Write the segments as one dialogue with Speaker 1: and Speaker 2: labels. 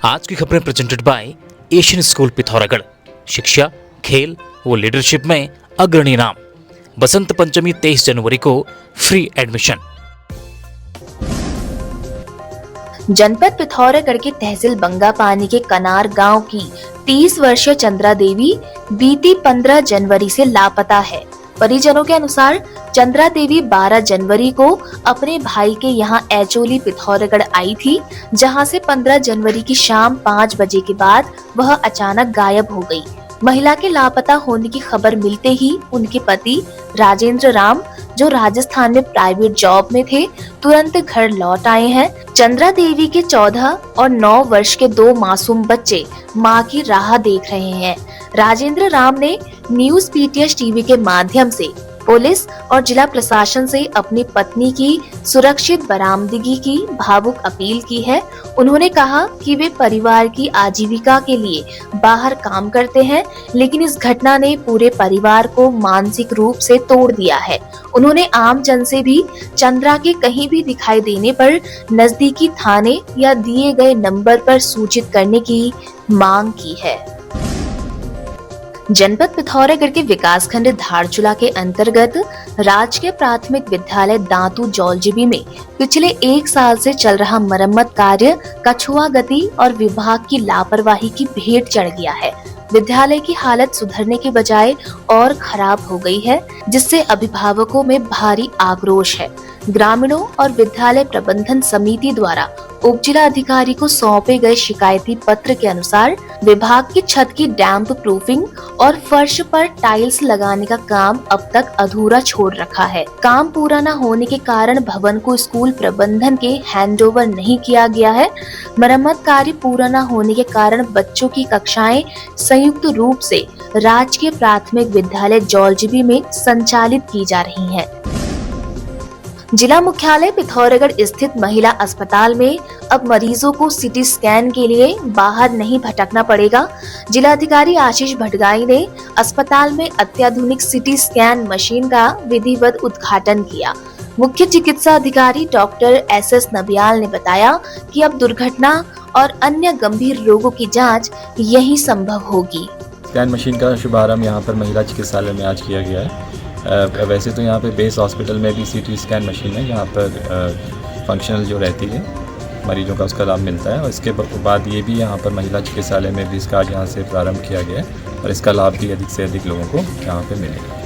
Speaker 1: आज की खबरें presented by Asian school Pithoragarh. शिक्षा, खेल व लीडरशिप में अग्रणी नाम। बसंत पंचमी 23 जनवरी को फ्री एडमिशन।
Speaker 2: जनपद पिथौरागढ़ के तहसील बंगापानी के कनार गांव की 30 वर्षीय चंद्रा देवी बीती 15 जनवरी से लापता है। परिजनों के अनुसार चंद्रा देवी 12 जनवरी को अपने भाई के यहाँ एचोली पिथौरागढ़ आई थी, जहां से 15 जनवरी की शाम 5 बजे के बाद वह अचानक गायब हो गई। महिला के लापता होने की खबर मिलते ही उनके पति राजेंद्र राम, जो राजस्थान में प्राइवेट जॉब में थे, तुरंत घर लौट आए हैं। चंद्रा देवी के 14 और 9 वर्ष के 2 मासूम बच्चे मां की राह देख रहे हैं। राजेंद्र राम ने न्यूज पीटीएस टीवी के माध्यम से पुलिस और जिला प्रशासन से अपनी पत्नी की सुरक्षित बरामदगी की भावुक अपील की है। उन्होंने कहा कि वे परिवार की आजीविका के लिए बाहर काम करते हैं, लेकिन इस घटना ने पूरे परिवार को मानसिक रूप से तोड़ दिया है। उन्होंने आम जन से भी चंद्रा के कहीं भी दिखाई देने पर नजदीकी थाने या दिए गए नंबर पर सूचित करने की मांग की है। जनपद पिथौरागढ़ के विकासखंड धारचूला के अंतर्गत राजकीय प्राथमिक विद्यालय दांतू जौलजिबी में पिछले 1 साल से चल रहा मरम्मत कार्य कछुआ गति और विभाग की लापरवाही की भेंट चढ़ गया है। विद्यालय की हालत सुधरने के बजाय और खराब हो गई है, जिससे अभिभावकों में भारी आक्रोश है। ग्रामीणों और विद्यालय प्रबंधन समिति द्वारा उप जिला अधिकारी को सौंपे गए शिकायती पत्र के अनुसार विभाग की छत की डैम्प प्रूफिंग और फर्श पर टाइल्स लगाने का काम अब तक अधूरा छोड़ रखा है। काम पूरा न होने के कारण भवन को स्कूल प्रबंधन के हैंडओवर नहीं किया गया है। मरम्मत कार्य पूरा न होने के कारण बच्चों की कक्षाएं संयुक्त रूप से राजकीय प्राथमिक विद्यालय जौलजिबी में संचालित की जा रही हैं। जिला मुख्यालय पिथौरागढ़ स्थित महिला अस्पताल में अब मरीजों को सीटी स्कैन के लिए बाहर नहीं भटकना पड़ेगा। जिलाधिकारी आशीष भटगाई ने अस्पताल में अत्याधुनिक सीटी स्कैन मशीन का विधिवत उद्घाटन किया। मुख्य चिकित्सा अधिकारी डॉक्टर एस नबियाल ने बताया कि अब दुर्घटना और अन्य गंभीर रोगों की जांच यही संभव होगी।
Speaker 3: स्कैन मशीन का शुभारंभ यहाँ पर महिला चिकित्सालय में आज किया गया है। वैसे तो यहाँ पे बेस हॉस्पिटल में भी सीटी स्कैन मशीन है, यहाँ पर फंक्शनल जो रहती है मरीजों का उसका लाभ मिलता है। और इसके बाद ये भी यहाँ पर महिला चिकित्सालय में भी इसका आज यहाँ से प्रारंभ किया गया है और इसका लाभ भी अधिक से अधिक लोगों को यहाँ पे मिलेगा।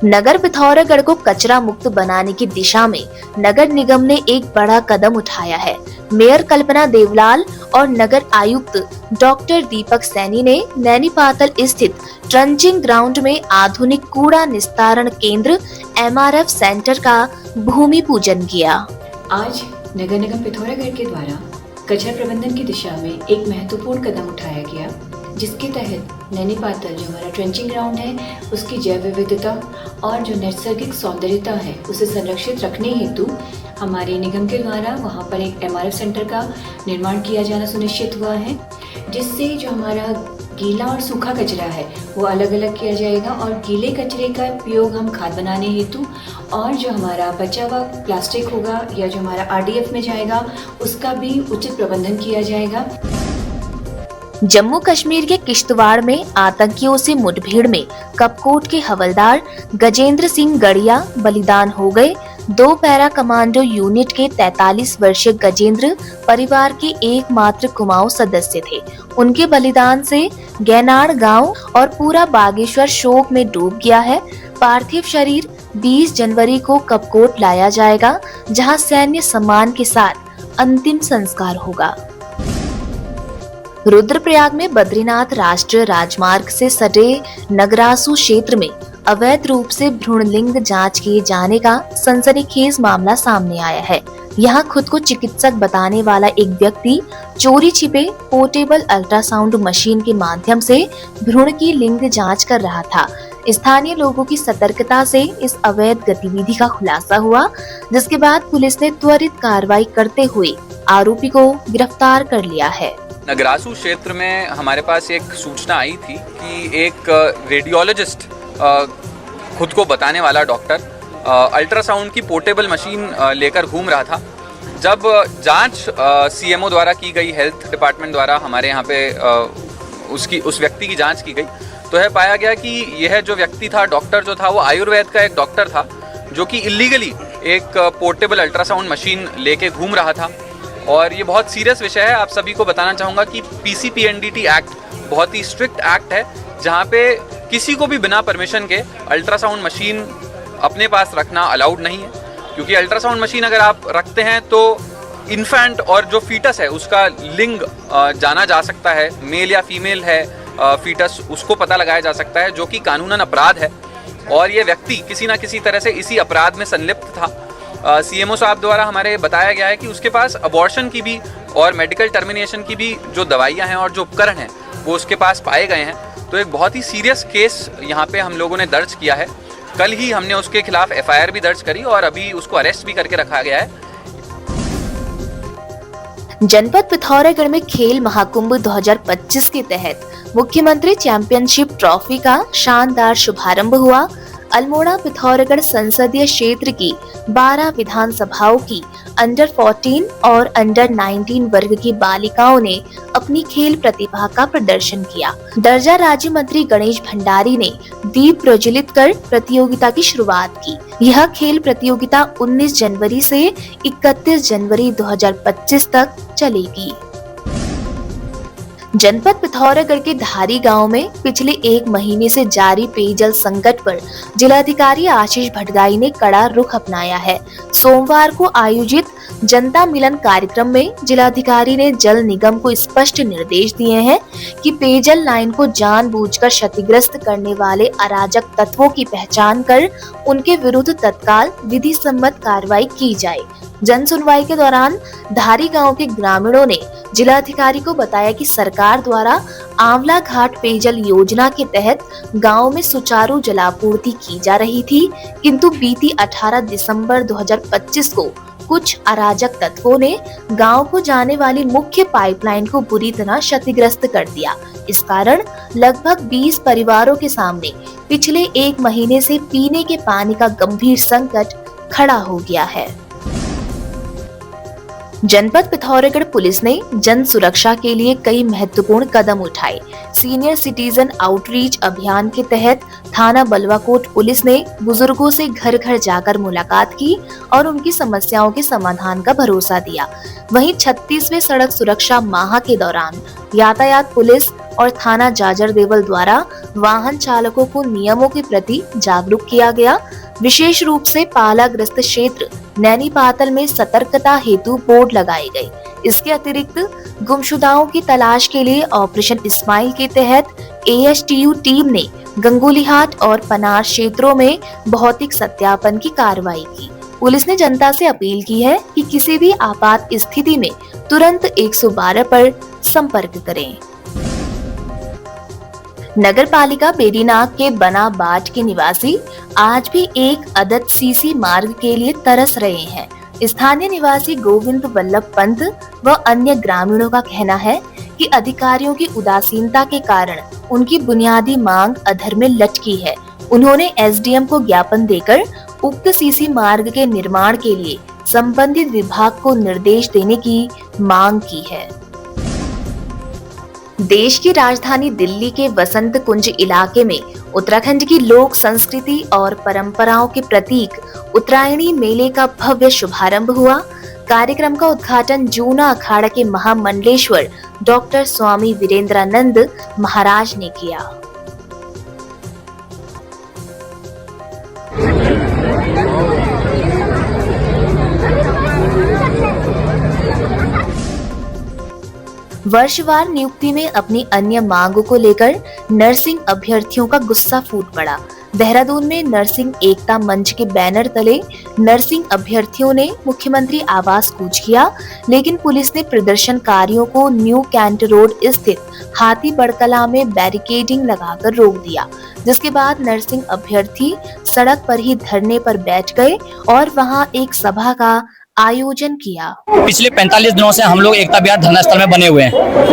Speaker 2: नगर पिथौरागढ़ को कचरा मुक्त बनाने की दिशा में नगर निगम ने एक बड़ा कदम उठाया है। मेयर कल्पना देवलाल और नगर आयुक्त डॉक्टर दीपक सैनी ने नैनीपातल स्थित ट्रंचिंग ग्राउंड में आधुनिक कूड़ा निस्तारण केंद्र MRF सेंटर का भूमि पूजन किया।
Speaker 4: आज नगर निगम पिथौरागढ़ के द्वारा कचरा प्रबंधन की दिशा में एक महत्वपूर्ण कदम उठाया गया, जिसके तहत नैनीपातल जो हमारा ट्रेंचिंग ग्राउंड है उसकी जैव विविधता और जो नैसर्गिक सौंदर्यता है उसे संरक्षित रखने हेतु हमारे निगम के द्वारा वहाँ पर एक MRF सेंटर का निर्माण किया जाना सुनिश्चित हुआ है, जिससे जो हमारा गीला और सूखा कचरा है वो अलग अलग किया जाएगा और गीले कचरे का उपयोग हम खाद बनाने हेतु और जो हमारा बचा हुआ प्लास्टिक होगा या जो हमारा RDF में जाएगा उसका भी उचित प्रबंधन किया जाएगा।
Speaker 2: जम्मू कश्मीर के किश्तवाड़ में आतंकियों से मुठभेड़ में कपकोट के हवलदार गजेंद्र सिंह गड़िया बलिदान हो गए। 2 पैरा कमांडो यूनिट के 43 वर्षीय गजेंद्र परिवार के एकमात्र कुमाऊं सदस्य थे। उनके बलिदान से गैनाड़ गांव और पूरा बागेश्वर शोक में डूब गया है। पार्थिव शरीर 20 जनवरी को कपकोट लाया जाएगा, जहां सैन्य सम्मान के साथ अंतिम संस्कार होगा। रुद्रप्रयाग में बद्रीनाथ राष्ट्रीय राजमार्ग से सटे नगरासू क्षेत्र में अवैध रूप से भ्रूण लिंग जांच किए जाने का सनसनीखेज मामला सामने आया है। यहाँ खुद को चिकित्सक बताने वाला एक व्यक्ति चोरी छिपे पोर्टेबल अल्ट्रासाउंड मशीन के माध्यम से भ्रूण की लिंग जांच कर रहा था। स्थानीय लोगों की सतर्कता से इस अवैध गतिविधि का खुलासा हुआ, जिसके बाद पुलिस ने त्वरित कार्रवाई करते हुए आरोपी को गिरफ्तार कर लिया है।
Speaker 5: नगरासू क्षेत्र में हमारे पास एक सूचना आई थी कि एक रेडियोलॉजिस्ट खुद को बताने वाला डॉक्टर अल्ट्रासाउंड की पोर्टेबल मशीन लेकर घूम रहा था जब जांच सीएमओ द्वारा की गई, हेल्थ डिपार्टमेंट द्वारा हमारे यहाँ पे उस व्यक्ति की जांच की गई, तो यह पाया गया कि यह जो व्यक्ति था, डॉक्टर जो था, वो आयुर्वेद का एक डॉक्टर था जो कि इलीगली एक पोर्टेबल अल्ट्रासाउंड मशीन लेके घूम रहा था। और ये बहुत सीरियस विषय है। आप सभी को बताना चाहूँगा कि पीसीपीएनडीटी एक्ट बहुत ही स्ट्रिक्ट एक्ट है, जहाँ पे किसी को भी बिना परमिशन के अल्ट्रासाउंड मशीन अपने पास रखना अलाउड नहीं है। क्योंकि अल्ट्रासाउंड मशीन अगर आप रखते हैं तो इन्फेंट और जो फीटस है उसका लिंग जाना जा सकता है, मेल या फीमेल है फीटस, उसको पता लगाया जा सकता है, जो कि कानूनन अपराध है। और ये व्यक्ति किसी ना किसी तरह से इसी अपराध में संलिप्त था। सीएमओ साहब द्वारा हमारे बताया गया है कि उसके पास अबॉर्शन की भी और मेडिकल टर्मिनेशन की भी जो दवाइयाँ हैं और जो उपकरण हैं वो उसके पास पाए गए हैं। तो एक बहुत ही सीरियस केस यहाँ पे हम लोगों ने दर्ज किया है। कल ही हमने उसके खिलाफ एफआईआर भी दर्ज करी और अभी उसको अरेस्ट भी करके रखा गया है।
Speaker 2: जनपद पिथौरागढ़ में खेल महाकुंभ 2025 के तहत मुख्यमंत्री चैंपियनशिप ट्रॉफी का शानदार शुभारंभ हुआ। अल्मोड़ा पिथौरागढ़ संसदीय क्षेत्र की 12 विधानसभाओं की अंडर 14 और अंडर 19 वर्ग की बालिकाओं ने अपनी खेल प्रतिभा का प्रदर्शन किया। दर्जा राज्य मंत्री गणेश भंडारी ने दीप प्रज्वलित कर प्रतियोगिता की शुरुआत की। यह खेल प्रतियोगिता 19 जनवरी से 31 जनवरी 2025 तक चलेगी। जनपद पिथौरागढ़ के धारी गांव में पिछले 1 महीने से जारी पेयजल संकट पर जिलाधिकारी आशीष भटगाई ने कड़ा रुख अपनाया है। सोमवार को आयोजित जनता मिलन कार्यक्रम में जिलाधिकारी ने जल निगम को स्पष्ट निर्देश दिए हैं कि पेयजल लाइन को जानबूझकर क्षतिग्रस्त करने वाले अराजक तत्वों की पहचान कर उनके विरुद्ध तत्काल विधि सम्मत कार्रवाई की जाए। जन सुनवाई के दौरान धारी गांव के ग्रामीणों ने जिलाधिकारी को बताया कि सरकार द्वारा आंवला घाट पेयजल योजना के तहत गांव में सुचारू जलापूर्ति की जा रही थी, किंतु बीती 18 दिसंबर 2025 को कुछ अराजक तत्वों ने गांव को जाने वाली मुख्य पाइपलाइन को बुरी तरह क्षतिग्रस्त कर दिया। इस कारण लगभग 20 परिवारों के सामने पिछले 1 महीने से पीने के पानी का गंभीर संकट खड़ा हो गया है। जनपद पिथौरागढ़ पुलिस ने जन सुरक्षा के लिए कई महत्वपूर्ण कदम उठाए। सीनियर सिटीजन आउटरीच अभियान के तहत थाना बलवाकोट पुलिस ने बुजुर्गों से घर घर जाकर मुलाकात की और उनकी समस्याओं के समाधान का भरोसा दिया। वहीं 36वें सड़क सुरक्षा माह के दौरान यातायात पुलिस और थाना जाजर देवल द्वारा वाहन चालकों को नियमों के प्रति जागरूक किया गया। विशेष रूप से पालाग्रस्त क्षेत्र नैनी पातल में सतर्कता हेतु बोर्ड लगाए गए। इसके अतिरिक्त गुमशुदाओं की तलाश के लिए ऑपरेशन इस्माइल के तहत एएसटीयू टीम ने गंगोलीहाट और पनार क्षेत्रों में भौतिक सत्यापन की कार्रवाई की। पुलिस ने जनता से अपील की है कि किसी भी आपात स्थिति में तुरंत 112 पर संपर्क करें। नगर पालिका बेरीनाग के बना बाट के निवासी आज भी एक अदद सीसी मार्ग के लिए तरस रहे हैं। स्थानीय निवासी गोविंद वल्लभ पंत व अन्य ग्रामीणों का कहना है कि अधिकारियों की उदासीनता के कारण उनकी बुनियादी मांग अधर में लटकी है। उन्होंने एसडीएम को ज्ञापन देकर उक्त सीसी मार्ग के निर्माण के लिए संबंधित विभाग को निर्देश देने की मांग की है। देश की राजधानी दिल्ली के वसंत कुंज इलाके में उत्तराखंड की लोक संस्कृति और परंपराओं के प्रतीक उत्तरायणी मेले का भव्य शुभारंभ हुआ। कार्यक्रम का उद्घाटन जूना अखाड़ा के महामंडलेश्वर डॉक्टर स्वामी वीरेंद्रानंद महाराज ने किया। वर्षवार नियुक्ति में अपनी अन्य मांगों को लेकर नर्सिंग अभ्यर्थियों का गुस्सा फूट पड़ा। देहरादून में नर्सिंग एकता मंच के बैनर तले नर्सिंग अभ्यर्थियों ने मुख्यमंत्री आवास कूच किया, लेकिन पुलिस ने प्रदर्शनकारियों को न्यू कैंट रोड स्थित हाथी बड़कला में बैरिकेडिंग लगाकर रोक दिया, जिसके बाद नर्सिंग अभ्यर्थी सड़क पर ही धरने पर बैठ गए और वहां एक सभा का आयोजन किया।
Speaker 6: पिछले 45 दिनों से हम लोग एकता विहार धरना स्थल में बने हुए हैं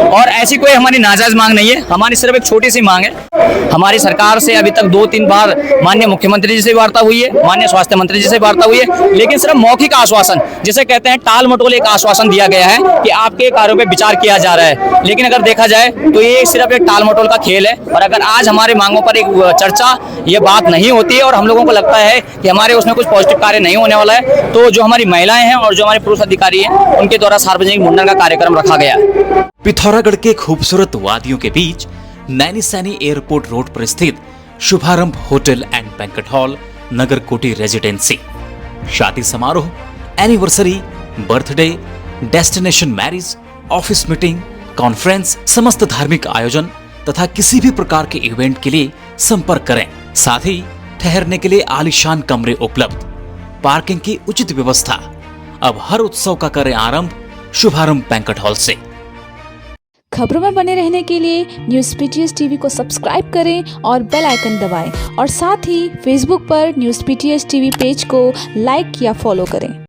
Speaker 6: और ऐसी कोई हमारी नाजायज मांग नहीं है। हमारी सिर्फ एक छोटी सी मांग है। हमारी सरकार से अभी तक 2-3 बार माननीय मुख्यमंत्री जी से वार्ता हुई है, माननीय स्वास्थ्य मंत्री जी से वार्ता हुई है, लेकिन सिर्फ मौखिक आश्वासन, जिसे कहते हैं टाल मटोल एक आश्वासन दिया गया है कि आपके कार्यों पर विचार किया जा रहा है। लेकिन अगर देखा जाए तो ये सिर्फ एक टाल मटोल का खेल है और अगर आज हमारे मांगों पर एक चर्चा, ये बात नहीं होती है और हम लोगों को लगता है कि हमारे उसमें कुछ पॉजिटिव कार्य नहीं होने वाला है, तो जो हमारी महिलाएं हैं और जो हमारे पुरुष अधिकारी हैं उनके द्वारा सार्वजनिक मुंडन का कार्यक्रम रखा गया है।
Speaker 1: पिथौरागढ़ के खूबसूरत वादियों के बीच नैनीसैनी एयरपोर्ट रोड पर स्थित शुभारंभ होटल एंड बैंक्वेट हॉल नगर कोटी रेजिडेंसी शादी समारोह, anniversary, birthday, destination marriage, office meeting, conference, समस्त धार्मिक आयोजन तथा किसी भी प्रकार के इवेंट के लिए संपर्क करें। साथ ही ठहरने के लिए आलीशान कमरे उपलब्ध, पार्किंग की उचित व्यवस्था। अब हर उत्सव का करें आरंभ शुभारंभ बैंक्वेट हॉल से।
Speaker 7: खबरों में बने रहने के लिए न्यूज़ PTS टीवी को सब्सक्राइब करें और बेल आइकन दबाएं और साथ ही फेसबुक पर न्यूज़ PTS टीवी पेज को लाइक या फॉलो करें।